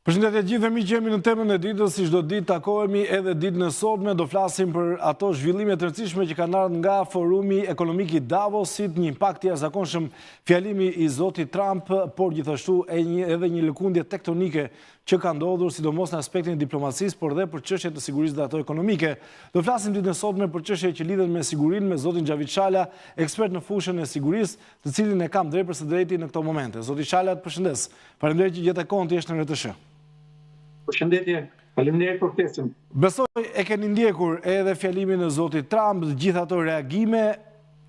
Përshëndetje gjithë miq, jemi në temën e ditës, si çdo ditë takohemi edhe ditën e sotme, do flasim për ato zhvillime të rëndësishme që kanë ardhur nga Forumi Ekonomik i Davosit, një impakt i jashtëzakonshëm fjalimi i zotit Trump, por gjithashtu edhe një lëkundje tektonike që ka ndodhur, sidomos në aspektin e diplomacisë, por dhe për çështjet e sigurisë dhe ato ekonomike. Do flasim ditën e sotme për çështje që lidhen me sigurinë me zotin Xhavit Çala, ekspert në fushën e sigurisë, të cilin e kam drejt për së drejti në këto momente. Zoti Çala, të përshëndes. Faleminderit që gjetë kohën të jesh në RTS. Përshëndetje, faleminderit për ftesën. Besoj e keni ndjekur edhe fjalimin e zotit Trump, gjithë ato reagime,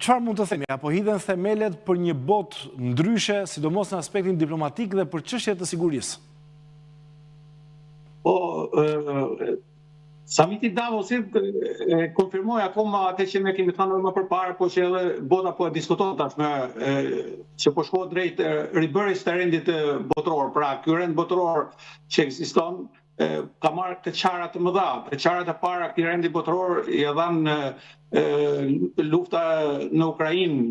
çfarë mund të themi? Apo hidhen themelet për një botë ndryshe, sidomos në aspektin diplomatik dhe për çështjet e sigurisë? Po, samiti Davosit konfirmoi akoma atë që ne kemi thënë më përpara, po që edhe bota po e diskuton tashmë, që po shkohet drejt ribërjes të rendit botëror. Pra, ky rend botëror që ekziston ka marrë të çara të mëdha. Të çarat e para këtij rendi botëror i dhanë lufta në Ukrainë,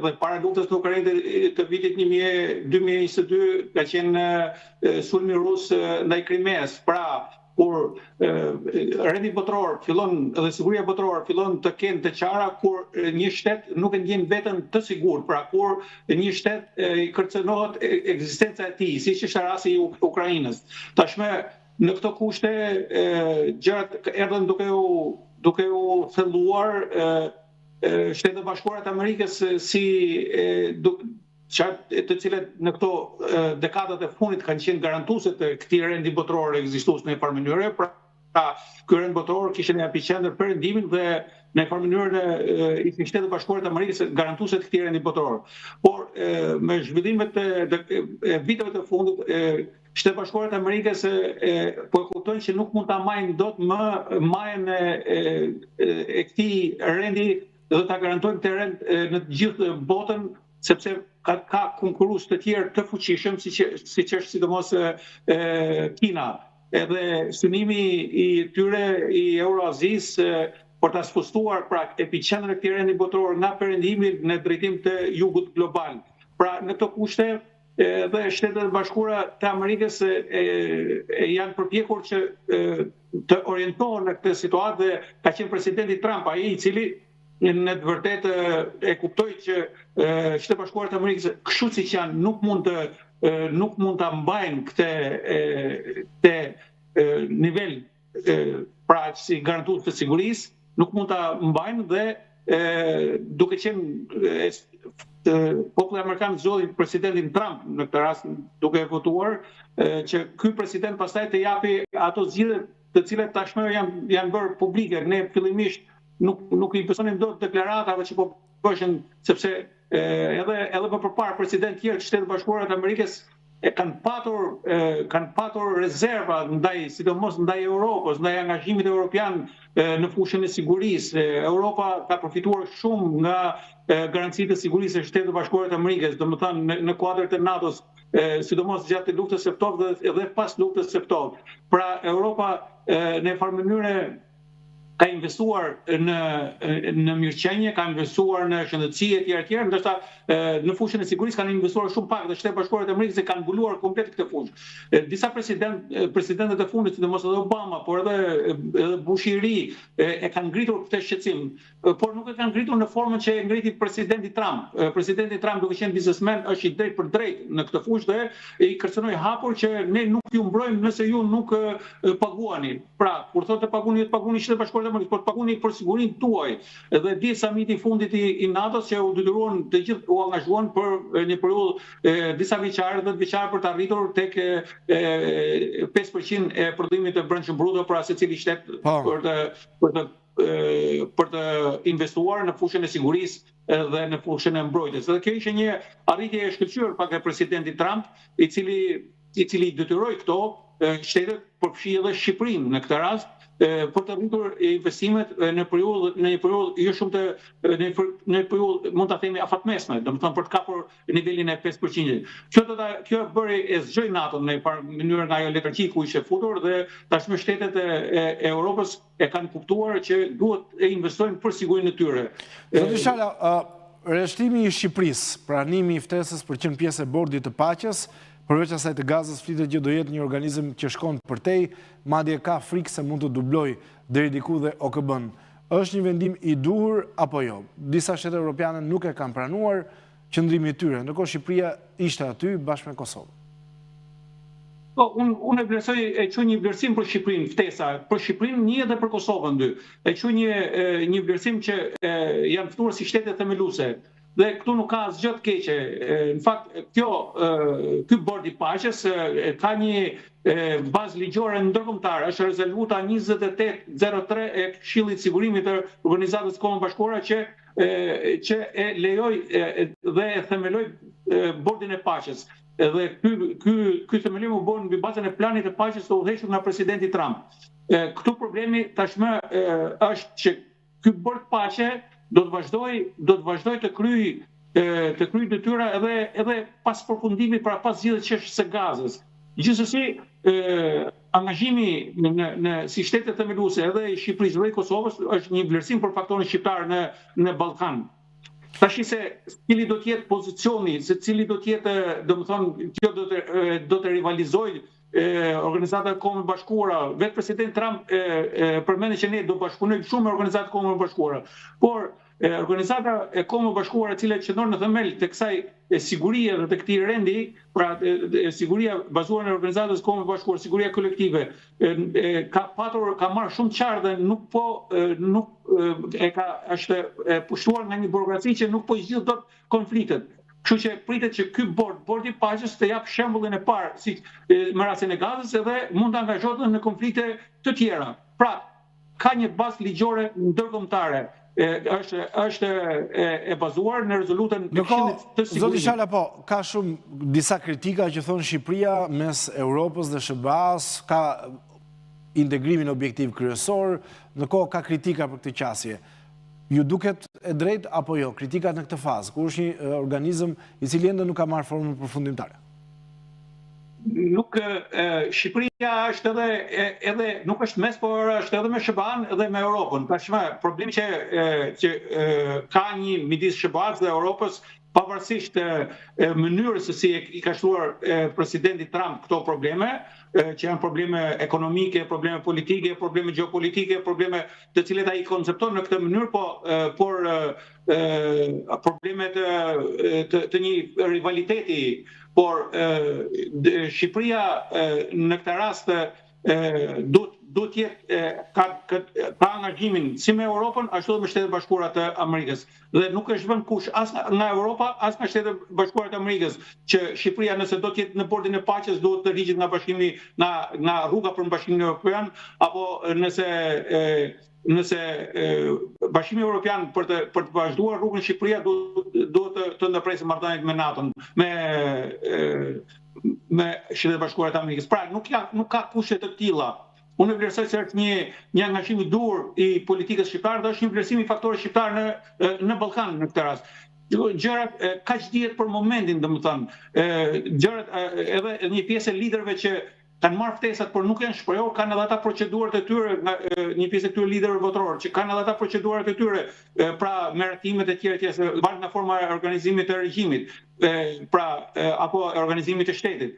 dhe para luftës në Ukrainë të vitit 2022 ka qenë sulmi rus ndaj Krimeas. Pra, kur rendi botëror fillon dhe siguria botërore fillon të kenë të çara, kur një shtet nuk e ndjen veten të sigurt, pra kur një shtet i kërcënohet ekzistenca e tij, siç është rasti i Ukrainës. Tashmë në këto kushte gjërat erdhën duke u thelluar. Shtetet Bashkuara të Amerikës si të cilet në këto dekadat e fundit kanë qenë garantuese të këtij rendi botëror ekzistues në një farë mënyrë. Pra, ky rend botëror kishte në epicentër perëndimin dhe në një farë mënyrë ishin Shtetet Bashkuara të Amerikës garantuese të këtij rendi botëror. Por me zhvillimet e viteve të fundit, Shtetet Bashkuara të Amerikës po e kuptojnë që nuk mund ta majnë dot më majën e këtij rendi dhe ta garantojnë këtë rend në të gjithë botën, sepse ka konkurrues të tjerë të fuqishëm, siç është sidomos Kina. Edhe synimi i tyre i Euroazisë për ta spustuar pra epicentrin e këtij rendi botëror nga perëndimi në drejtim të jugut global. Pra, në këto kushte dhe Shtetet Bashkuara të Amerikës janë përpjekur që të orientohen në këtë situatë dhe ka qenë presidenti Trump ai i cili në të vërtetë e kuptoi që Shtetet Bashkuara të Amerikës kështu siç janë nuk mund ta mbajnë këtë nivel pra si garantues të sigurisë, nuk mund ta mbajnë dhe duke qenë populli amerikan zgjodhi presidentin Trump në këtë rast duke votuar që ky president pastaj të japi ato zgjidhje të cilat tashmë janë bërë publike. Ne fillimisht nuk i besonim dot deklaratave që po bëshën, sepse edhe më përpara president tjerë të Shtetit Bashkuara të Amerikës kanë patur rezerva sidomos ndaj Europës, ndaj angazhimit evropian në fushën e sigurisë. Europa ka përfituar shumë nga garancitë e sigurisë e Shtetit Bashkuara të Amerikës, domethënë në kuadër të NATO-s, sidomos gjatë luftës së ftohtë dhe pas luftës së ftohtë. Pra, Europa në farë mënyrë ka investuar në mirëqenie, ka investuar në shëndetësi e tjera, ndërsa në fushën e sigurisë kanë investuar shumë pak dhe Shtetet Bashkuara të Amerikës kanë mbuluar komplet këtë fushë. Disa presidentët e fundit, sidomos edhe Obama, por edhe Bush i ri, e kanë ngritur këtë shqetësim, por nuk e kanë ngritur në formën që e ngriti presidenti Trump. Presidenti Trump, duke qenë biznesmen, është i drejt për drejt në këtë fushë dhe i kërcënoi hapur që ne nuk ju mbrojmë nëse ju nuk paguani. Pra, kur thotë paguani, ju paguani Shtetet Bashkuara të Amerikës, por paguani për sigurinë tuaj. Dhe di samiti i fundit i NATO-s që u detyruan të gjithë u angazhuan për një periudhë disa vjeçare dhe të vjeçare për të arritur tek 5% e prodhimit të brendshëm bruto për secili shtet për të investuar në fushën e sigurisë dhe në fushën e mbrojtjes. Dhe kjo ishte një arritje e shkëlqyer pak e presidentit Trump, i cili detyroi këto shtetet, përfshi edhe Shqipërinë në këtë rast, për të rritur investimet në një periudhë jo shumë në një periudhë mund ta themi afatmesme, domethënë për të kapur nivelin e 5%. Kjo bëri e zgjoi NATO në një mënyrë nga ajo letargjia ku ishte futur dhe tashmë shtetet e Europës e kanë kuptuar që duhet të investojnë për sigurinë e tyre. Zoti Çala, rreshtimi i Shqipërisë, pranimi i ftesës për qenë pjesë e bordit të paqes, Përveç asaj të Gazës, flitet që do jetë një organizëm që shkon përtej, madje ka frikë se mund të dubloj deri diku dhe OKB-n. Është një vendim i duhur apo jo? Disa shtete europiane nuk e kanë pranuar qëndrimin e tyre, ndërkohë Shqipëria ishte aty bashkë me Kosovën. Po, unë e vlerësoj e quaj një vlerësim për Shqipërinë, ftesa, për Shqipërinë një dhe për Kosovën dy. E quaj një vlerësim që janë ftuar si shtete themeluese. Dhe këtu nuk ka asgjë të keqe. Në fakt, ky bord i paqes ka një bazë ligjore ndërkombëtare, është rezoluta 2803 e Këshillit të Sigurimit të Organizatës së Kombeve Bashkuara që e lejoi dhe e themeloi bordin e paqes. Dhe ky themelim u bën mbi bazën e planit të paqes të udhëhequr nga presidenti Trump. Këtu problemi tashmë është që ky bord paqe do të vazhdoj të kryej detyra edhe pas përfundimit para pas zgjidhjes çështës së Gazës. Gjithsesi, angazhimi si shtete themeluese edhe i Shqipërisë dhe i Kosovës është një vlerësim për faktorin shqiptar në Ballkan. Tashi se cili do të jetë pozicioni, se cili do të jetë, domethënë, kjo do të rivalizojë Organizata e Kombeve Bashkuara. Vetë presidenti Trump përmendi që ne do bashkëpunojmë shumë me Organizatën e Kombeve Bashkuara. Por Organizata e Kombeve Bashkuara, e cila qëndron në themel të kësaj sigurie dhe të këtij rendi, pra siguria bazuar në Organizatën e Kombeve Bashkuara, siguria kolektive, ka marrë shumë qartë dhe është pushtuar nga një burokraci që nuk po zgjidh dot konfliktet. Kështu që pritet që ky bord i paqes të jap shembullin e parë si me rastin e Gazës edhe mund të angazhohet në konflikte të tjera. Pra, ka një bazë ligjore ndërkombëtare. Është e bazuar në rezolutën e Këshillit të Sigurimit. Zoti Shala, po, ka shumë disa kritika që thonë Shqipëria mes Europës dhe SBA-s ka integrimin objektiv kryesor, ndërkohë ka kritika për këtë qasje. Ju duket e drejtë apo jo, kritikat në këtë fazë, kur është një organizëm i cili ende nuk ka marrë formën përfundimtare? Shqipëria është edhe nuk është mes, por është edhe me SBA-n dhe me Europën. Tashmë problemi që ka një midis SBA-s dhe Europës, pavarësisht mënyrës se si i ka shtuar presidenti Trump këto probleme, që janë probleme ekonomike, probleme politike, probleme geopolitike, probleme të cilet ai koncepton në këtë mënyrë, por probleme të një rivaliteti. Por Shqipëria në këtë rast duhet jetë ka angazhimin si me Europën, ashtu edhe me Shtetet Bashkuara të Amerikës. Dhe nuk është vënë kush as nga Europa, as nga Shtetet Bashkuara të Amerikës që Shqipëria nëse do të jetë në bordin e paqes duhet të rriqet nga bashkimi, nga rruga për Bashkimin Evropian, apo nëse Bashkimi Evropian për të vazhduar rrugën Shqipëria duhet të ndërpresë marrëdhëniet me NATO-n, me Shtetet Bashkuara të Amerikës. Pra, nuk ka kushte të tilla. Unë vlerësoj se është një angazhim i dur i politikës shqiptare dhe është një vlerësim i faktorit shqiptar në Ballkan në këtë rast. Gjërat kaq dihet për momentin, domethënë, gjërat edhe një pjesë e liderëve që kanë marrë ftesat por nuk janë shprehur, kanë edhe ata procedurat e tyre, një pjesë e këtyre liderëve votror që kanë edhe ata procedurat e tyre, pra me ratimet e tjera që varet nga forma e organizimit të regjimit, pra apo organizimit të shtetit.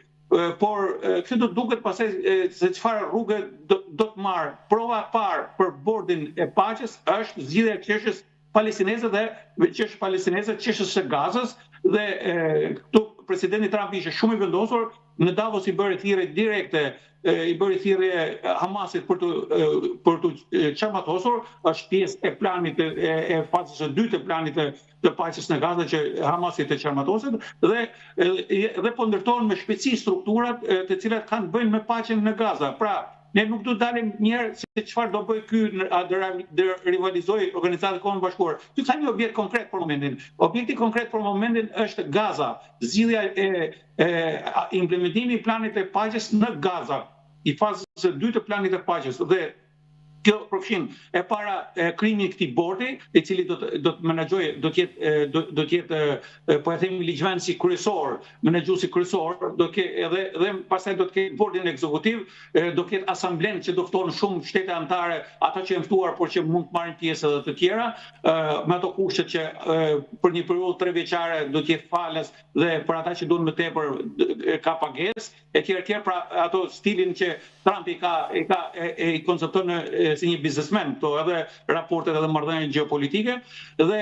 Por këtë do të duket pastaj se çfarë rrugë do të marrë. Prova e parë për bordin e paqes është zgjidhja e çështjes palestineze dhe çështja palestineze, çështjes së Gazës dhe këtu presidenti Trump ishte shumë i vendosur, në Davos i bëri thirrje direkte, i bëri thirrje Hamasit për të çarmatosur, është pjesë e planit e fazës së dytë të planit të paqes në Gazë që Hamasi të çarmatoset dhe po ndërtohen me shpejtësi strukturat të cilat kanë të bëjnë me paqen në Gazë. Pra, ne nuk do të dalim njerë se çfarë do bëj ky dhe rivalizoj Organizata e Kombeve Bashkuara. Ky ka një objekt konkret për momentin. Objekti konkret për momentin është Gaza, zgjidhja e implementimi i planit të paqes në Gaza, i fazës së dytë të planit të paqes. Dhe Kjo përfshin e para krimin e këtij bordi, i cili do të menaxhojë, do të jetë po e themi ligjvënësi kryesor, menaxhuesi kryesor, do të edhe pastaj do të ketë bordin ekzekutiv, do ketë asamblen që do ftohen shumë shtete anëtare, ata që janë ftuar por që mund të marrin pjesë edhe të tjera, me ato kushtet që për një periudhë 3 vjeçare do të jetë falas dhe për ata që duan më tepër ka pagesë, etj. Pra ato stilin që Trump i koncepton si një biznesmen, to edhe raportet edhe marrëdhëniet gjeopolitike dhe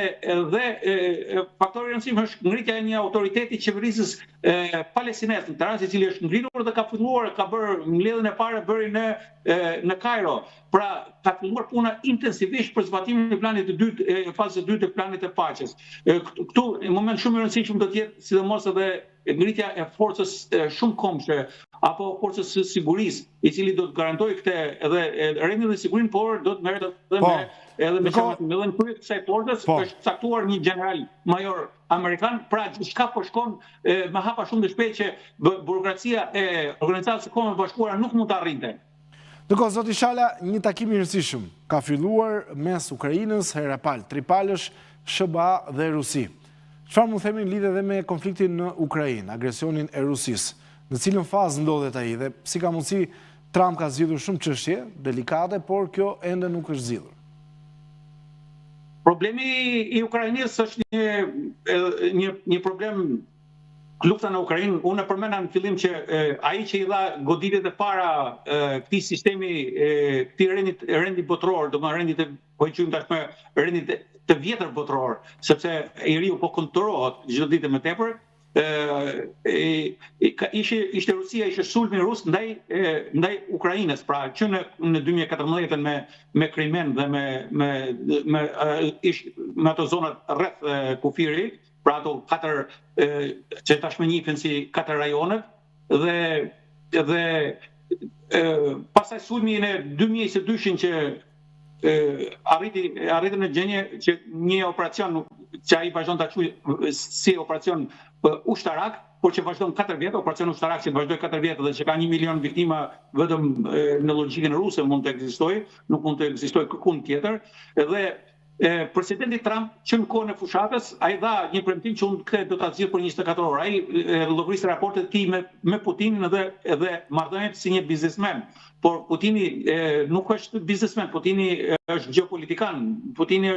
faktori i rëndësishëm është ngritja e një autoriteti qeverisës palestinez në Tiranë, i cili është ngritur dhe ka filluar, ka bërë mbledhjen e parë bëri në Kairo. Pra ka filluar puna intensivisht për zbatimin e planit të dytë, fazës së dytë të planit të paqes. Këtu në moment shumë i rëndësishëm do të jetë sidomos edhe ngritja e forcës shumë kombëse apo forcës së sigurisë, i cili do të garantojë këtë edhe rendin dhe sigurinë, por do të merret edhe me në krye të kësaj forcës është caktuar një general major amerikan, pra gjithçka po shkon me hapa shumë të shpejtë që burokracia e Organizatës së Kombeve Bashkuara nuk mund të arrinte. Ndërkohë, zoti Shala, një takim i rëndësishëm ka filluar mes Ukrainës, herë palë, tripalësh, SBA dhe Rusi. Çfarë mund themi lidhe dhe me konfliktin në Ukrainë, agresionin e Rusisë? Në cilën fazë ndodhet ai dhe si ka mundësi Trump ka zgjidhur shumë çështje delikate, por kjo ende nuk është zgjidhur? Problemi i Ukrainës është një problem. Lufta në Ukrainë, unë e përmenda në fillim që ai që i dha goditjet e para këtij sistemi, këtij rendi botror, domethënë rendit po e quajmë tashmë rendit të vjetër botror, sepse i riu po konturohet çdo ditë më tepër. Ishte Rusia, ishte sulmi rus ndaj Ukrainës, pra që në 2014 me Krimen dhe me ato zonat rreth kufiri, pra ato 4 që tashmë njihen si 4 rajonet, dhe pastaj sulmi në 2022 që arriti në gjendje që një operacion që ai vazhdon ta quajë si operacion ushtarak, por që vazhdon 4 vjet, operacion ushtarak që vazhdoi 4 vjet dhe që ka 1 milion viktima vetëm në logjikën ruse mund të ekzistojë, nuk mund të ekzistojë kërkund tjetër. Dhe presidenti Trump që në kohën e fushatës, ai dha një premtim që unë këtë do ta zgjidh për 24 orë. Ai llogaristi raportet e tij me Putinin edhe marrëdhëniet si një biznesmen. Por Putini nuk është biznesmen, Putini është gjeopolitikan. Putini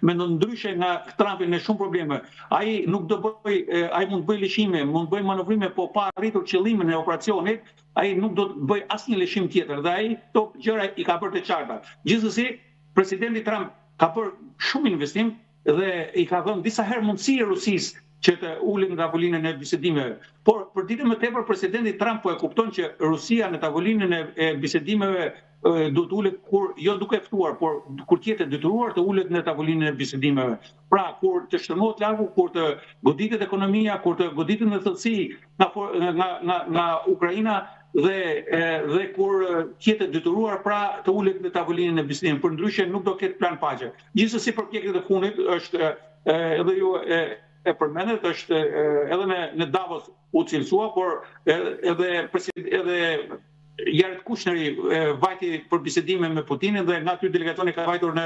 mendon ndryshe nga Trumpi në shumë probleme. Ai nuk do ai mund të bëjë lëshime, mund të bëjë manovrime, po pa arritur qëllimin e operacionit, ai nuk do të bëjë asnjë lëshim tjetër dhe ai këto gjëra i ka bërë të qarta. Gjithsesi, presidenti Trump ka bërë shumë investim dhe i ka dhënë disa herë mundësi Rusisë që të ulet në tavolinën e bisedimeve. Por për ditën më tepër presidenti Trump po e kupton që Rusia në tavolinën e bisedimeve do të ulet jo duke ftuar, por kur të jetë detyruar të ulet në tavolinën e bisedimeve. Pra kur të shtrëngohet largu, kur të goditet ekonomia, kur të goditet në thellësi nga Ukraina dhe kur tjetë detyruar pra të ulet në tavolinën e bisedimeve. Përndryshe nuk do ketë plan paqe. Gjithsesi për pjekjet e fundit është edhe ju e përmendet, është edhe në Davos u cilësua, por edhe Jared Kushneri vajti për bisedime me Putinin dhe nga aty delegacioni ka vajtur në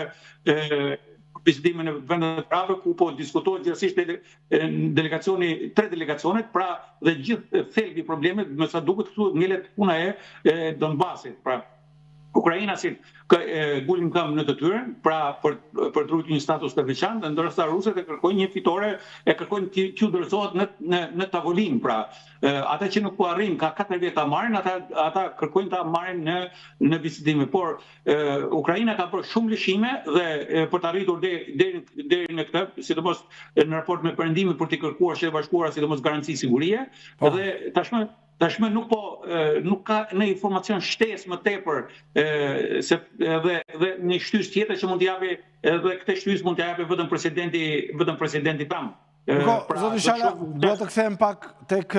bisedime në vendet arabë, ku po diskutohet gjithsesi 3 delegacionet, pra dhe gjithë thelbi i problemit, me sa duket këtu ngelet puna e Donbasit, pra Ukraina si gulin kam në të tyre, pra për të rritur një status të veçantë, ndërsa rusët e kërkojnë një fitore, e kërkojnë t'ju dorëzohet në tavolinë, pra ata që nuk po arrin, ka 4 vjet ta marrin, ata kërkojnë ta marrin në bisedime. Por Ukraina ka bërë shumë lëshime dhe për të arritur deri në këtë, sidomos në raport me Perëndimin për të kërkuar Shtetet Bashkuara sidomos garanci sigurie, dhe tashmë nuk ka në informacion shtesë më tepër dhe një shtys tjetër që mund t'japi, edhe këtë shtys mund t'japi vetëm presidenti Trump. Zoti Shala, do të kthehem pak tek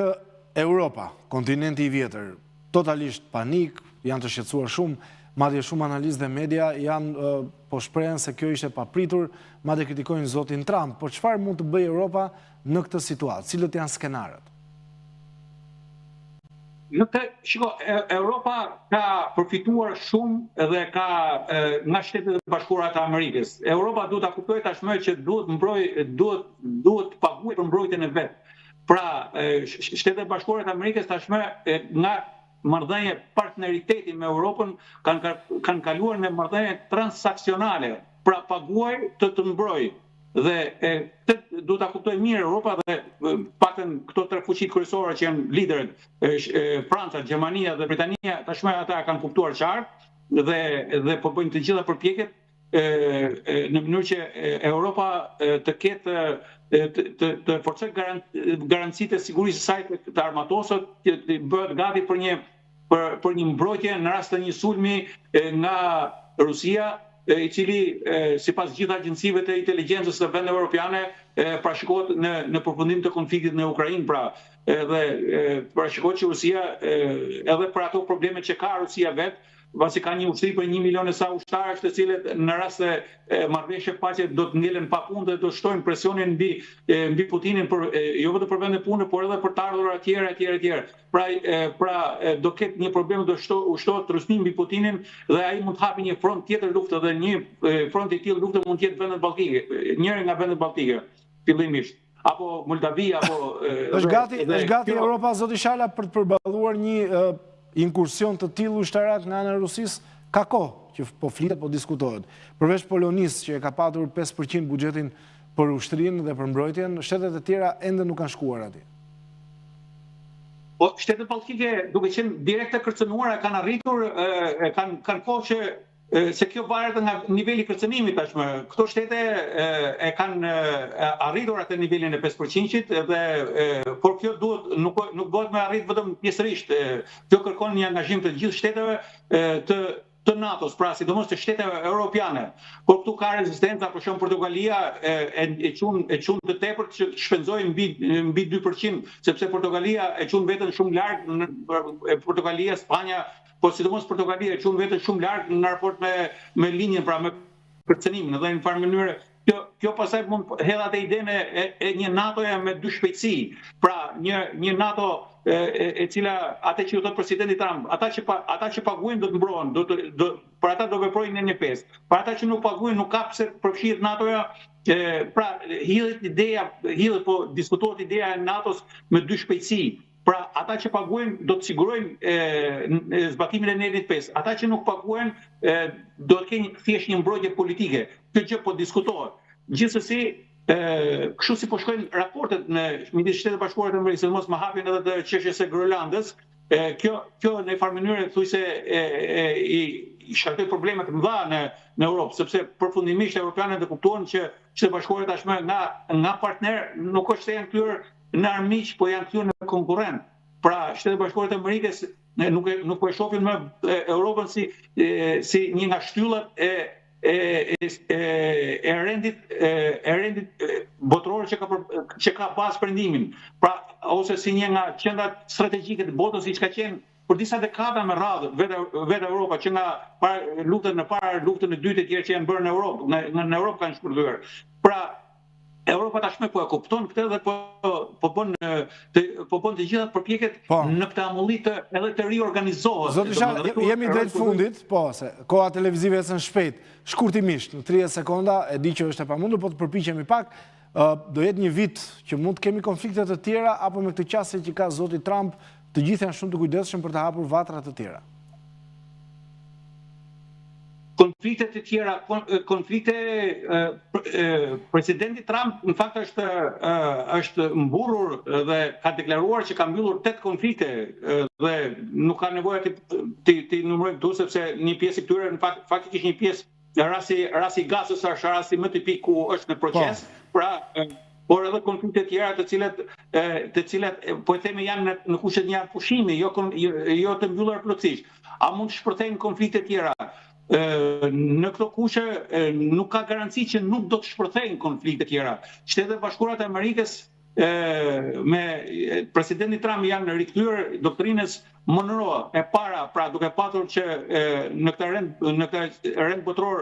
Europa, kontinenti i vjetër. Totalisht panik, janë të shqetësuar shumë, madje shumë analistë dhe media janë po shprehen se kjo ishte papritur, madje kritikojnë zotin Trump. Por çfarë mund të bëjë Europa në këtë situatë? Cilët janë skenarët? Europa ka përfituar shumë dhe ka nga Shtetet e Bashkuara të Amerikës. Europa duhet ta kuptojë tashmë që duhet paguajë për mbrojtjen e vet. Pra, Shtetet e Bashkuara të Amerikës tashmë nga marrëdhënie partneriteti me Europën kanë kaluar në marrëdhënie transaksionale. Pra, paguaj të mbrojë. Dhe duhet ta kuptoj mirë Europa dhe paktën këto tre fuqit kryesore që janë liderët, Franca, Gjermania dhe Britania, tashmë ata kanë kuptuar qartë dhe po bëjnë të gjitha përpjekjet në mënyrë që Europa të ketë të forcojë garancitë e sigurisë së saj të armatosur, të bëhet gati për një mbrojtje në rast të një sulmi nga Rusia, I cili sipas gjithë agjencive të inteligjencës të vendeve europiane parashikohet në përfundim të konfliktit në Ukrainë, pra edhe parashikohet që Rusia edhe për ato probleme që ka Rusia vetë, pasi ka një ushtri për 1 milion e sa ushtarësh të cilët në rast se marrëveshje paqe do të ngelen pa punë dhe do shtojnë presionin mbi Putinin jo vetëm për vende pune, por edhe për të ardhurat etj. Pra do ketë një problem, do ushtohet trusnim mbi Putinin dhe ai mund të hapi një front tjetër lufte dhe një front I tillë lufte mund të jetë vendet balltike, njëri nga vendet balltike fillimisht, apo Moldavia apo është gati Europa zoti Shala për të përballuar një inkursion të tillë ushtarak nga ana e Rusisë? Ka kohë që po flitet, po diskutohet. Përveç Polonisë që e ka patur 5% buxhetin për ushtrinë dhe për mbrojtjen, shtetet e tjera ende nuk kanë shkuar atje. Po shtetet balltike, duke qenë direkt të kërcënuara, kanë arritur, kanë kohë që se kjo varet nga niveli kërcënimit tashmë. Këto shtete e kanë arritur atë nivelin e 5%-it por kjo nuk bëhet me arrit vetëm pjesërisht. Kjo kërkon një angazhim të gjithë shteteve të NATO-s, pra sidomos të shteteve europiane. Por këtu ka rezistenca, për shembull Portogalia e çon të tepërt që shpenzojnë mbi 2%, sepse Portogalia e çon veten shumë larg, Portogalia, Spanja, po sidomos Portogalia e çon veten shumë larg në raport me linjën, pra me kërcënimin, dhe në farë mënyrë kjo pastaj mund hedh atë idenë e një NATO-ja me dy shpejtësi. Pra një NATO e cila atë që thotë presidenti Trump, ata që paguajnë do të mbrohen, për ata do veprojnë në një pesë. Për ata që nuk paguajnë nuk ka pse përfshihet NATO-ja. Pra hidhet po diskutohet ideja e NATO-s me dy shpejtësi. Pra ata që paguajnë do të sigurojnë zbatimin e nivelit 5. Ata që nuk paguajnë do të kenë thjesht një mbrojtje politike. Kjo gjë po diskutohet. Gjithsesi, kështu si po shkojnë raportet midis Shtetit Bashkuar të Amerikës, mos më hapin edhe të çështjes së Groenlandës, kjo në farë mënyrë thuajse I shkaktoi probleme të mëdha në Europë, sepse përfundimisht europianët e kuptuan që Shtetet Bashkuara tashmë nga partner nuk është se janë kthyer në armiq, po janë kthyer në konkurrent. Pra Shtetet Bashkuara të Amerikës nuk po e shohin më Europën si një nga shtyllat e rendit botëror që ka pas perëndimin. Pra ose si një nga qendrat strategjike të botës, siç ka qenë për disa dekada me radhë vetë Europa, që nga luftën e parë, luftën e dytë etj që janë bërë në Europë, në Europë kanë shpërthyer. Pra Europa tashmë po e kupton këtë dhe po bën të gjitha përpjekjet në këtë amullit edhe të riorganizohet. Zoti Shala, jemi drejt fundit, se koha televizive ecën shpejt, shkurtimisht, në 30 sekonda, e di që është e pamundur, po të përpiqemi pak, do jetë një vit që mund të kemi konflikte të tjera, apo me këtë qasje që ka zoti Trump, të gjithë janë shumë të kujdesshëm për të hapur vatra të tjera? Konflikte të tjera, presidenti Trump në fakt është mburur dhe ka deklaruar që ka mbyllur 8 konflikte dhe nuk ka nevojë të numërojmë këtu, sepse një pjesë e këtyre në faktikisht një pjesë rasti Gazës është rasti më tipik ku është në proces, pra por edhe konflikte tjera të cilat po e themi janë në kushtet një pushimi, jo të mbyllura plotësisht. A mund të shpërthejnë konflikte tjera? Në këto kushte nuk ka garanci që nuk do të shpërthejnë konflikte tjera. Shtetet e Bashkuara të Amerikës me presidenti Trump janë rikthyer doktrinës Monroe e para, pra duke patur që në këtë rend botëror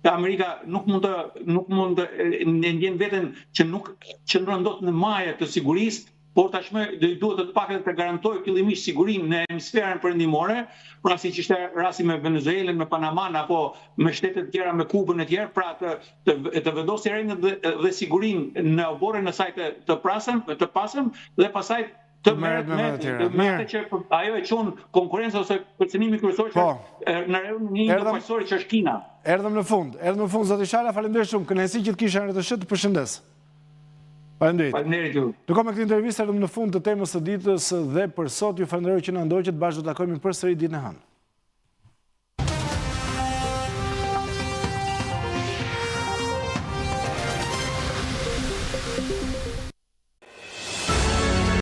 Amerika nuk mund të ndjen veten që nuk qëndron dot në maje të sigurisë, por tashmë duhet të paktën të garantojë fillimisht sigurinë në hemisferën perëndimore, pra siç ishte rasti me Venezuelën, me Panaman apo me shtetet tjera, me Kubën e tjerë, pra të vendosë rendin dhe sigurinë në oborrin e saj të pasëm dhe pastaj të merret me atë që ajo e quhen konkurrencë ose përcënimi kryesor që në reunimin bashkësorë që është Kina. Erdhëm në fund, zoti Shala, faleminderit shumë. Kënaqësi që të kisha në RTSH, të përshëndes. Faleminderit ju. Në këtë intervistë erdhëm në fund të temës së ditës dhe për sot ju falenderoj që na ndoqët, bashkë do të takojmë përsëri ditën e hënë.